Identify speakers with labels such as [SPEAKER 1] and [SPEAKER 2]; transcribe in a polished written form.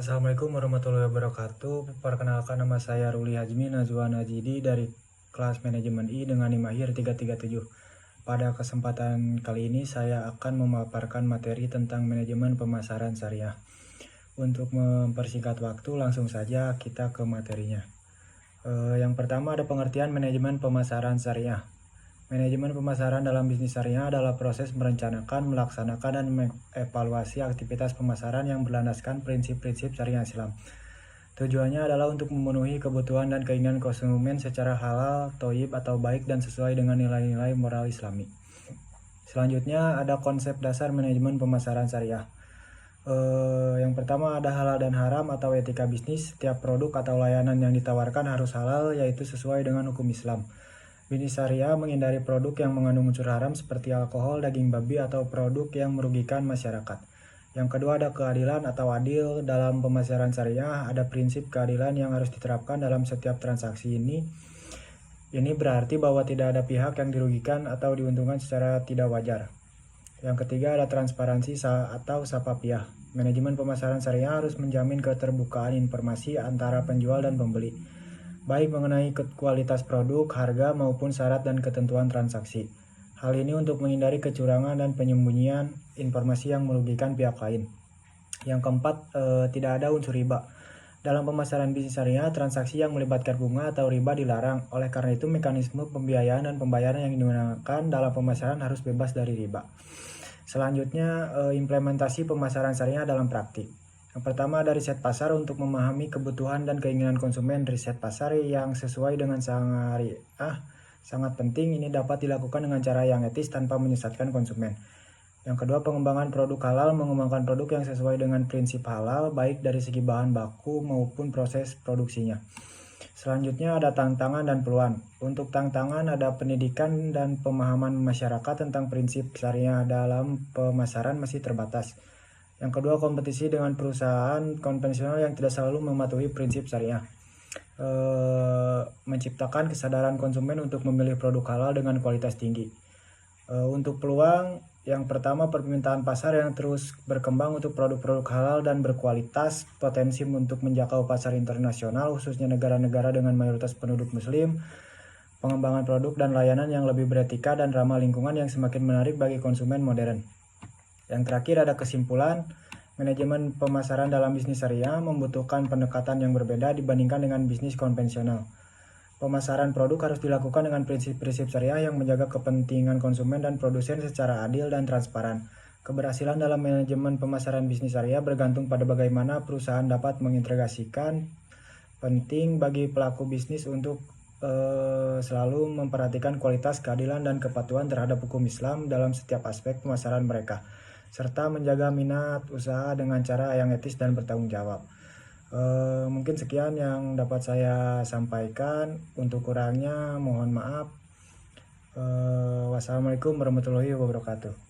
[SPEAKER 1] Assalamualaikum warahmatullahi wabarakatuh. Perkenalkan, nama saya Ruli Hajmi Najwa Najidi dari kelas manajemen I dengan NIM akhir 337. Pada kesempatan kali ini saya akan memaparkan materi tentang manajemen pemasaran syariah. Untuk mempersingkat waktu, langsung saja kita ke materinya. Yang pertama ada pengertian manajemen pemasaran syariah. Manajemen pemasaran dalam bisnis syariah adalah proses merencanakan, melaksanakan, dan mengevaluasi aktivitas pemasaran yang berlandaskan prinsip-prinsip syariah Islam. Tujuannya adalah untuk memenuhi kebutuhan dan keinginan konsumen secara halal, thayyib atau baik dan sesuai dengan nilai-nilai moral Islami. Selanjutnya ada konsep dasar manajemen pemasaran syariah. Yang pertama ada halal dan haram atau etika bisnis. Setiap produk atau layanan yang ditawarkan harus halal, yaitu sesuai dengan hukum Islam. Bisnis syariah menghindari produk yang mengandung unsur haram seperti alkohol, daging babi, atau produk yang merugikan masyarakat. Yang kedua ada keadilan atau adil. Dalam pemasaran syariah ada prinsip keadilan yang harus diterapkan dalam setiap transaksi ini. Ini berarti bahwa tidak ada pihak yang dirugikan atau diuntungkan secara tidak wajar. Yang ketiga ada transparansi atau sapapiah. Manajemen pemasaran syariah harus menjamin keterbukaan informasi antara penjual dan pembeli, baik mengenai kualitas produk, harga, maupun syarat dan ketentuan transaksi. Hal ini untuk menghindari kecurangan dan penyembunyian informasi yang merugikan pihak lain. Yang keempat, tidak ada unsur riba. Dalam pemasaran bisnis syariah, transaksi yang melibatkan bunga atau riba dilarang. Oleh karena itu, mekanisme pembiayaan dan pembayaran yang digunakan dalam pemasaran harus bebas dari riba. Selanjutnya, implementasi pemasaran syariah dalam praktik. Yang pertama ada riset pasar untuk memahami kebutuhan dan keinginan konsumen. Riset pasar yang sesuai dengan syariah sangat penting. Ini dapat dilakukan dengan cara yang etis tanpa menyesatkan konsumen. Yang kedua, pengembangan produk halal. Mengembangkan produk yang sesuai dengan prinsip halal, baik dari segi bahan baku maupun proses produksinya. Selanjutnya ada tantangan dan peluang. Untuk tantangan ada pendidikan dan pemahaman masyarakat tentang prinsip syariah dalam pemasaran masih terbatas. Yang kedua, kompetisi dengan perusahaan konvensional yang tidak selalu mematuhi prinsip syariah. Menciptakan kesadaran konsumen untuk memilih produk halal dengan kualitas tinggi. Untuk peluang, yang pertama permintaan pasar yang terus berkembang untuk produk-produk halal dan berkualitas, potensi untuk menjangkau pasar internasional khususnya negara-negara dengan mayoritas penduduk muslim, pengembangan produk dan layanan yang lebih beretika dan ramah lingkungan yang semakin menarik bagi konsumen modern. Yang terakhir ada kesimpulan, manajemen pemasaran dalam bisnis syariah membutuhkan pendekatan yang berbeda dibandingkan dengan bisnis konvensional. Pemasaran produk harus dilakukan dengan prinsip-prinsip syariah yang menjaga kepentingan konsumen dan produsen secara adil dan transparan. Keberhasilan dalam manajemen pemasaran bisnis syariah bergantung pada bagaimana perusahaan dapat mengintegrasikan. Penting bagi pelaku bisnis untuk selalu memperhatikan kualitas, keadilan, dan kepatuhan terhadap hukum Islam dalam setiap aspek pemasaran mereka, serta menjaga minat usaha dengan cara yang etis dan bertanggung jawab. Mungkin sekian yang dapat saya sampaikan. Untuk kurangnya mohon maaf. Wassalamualaikum warahmatullahi wabarakatuh.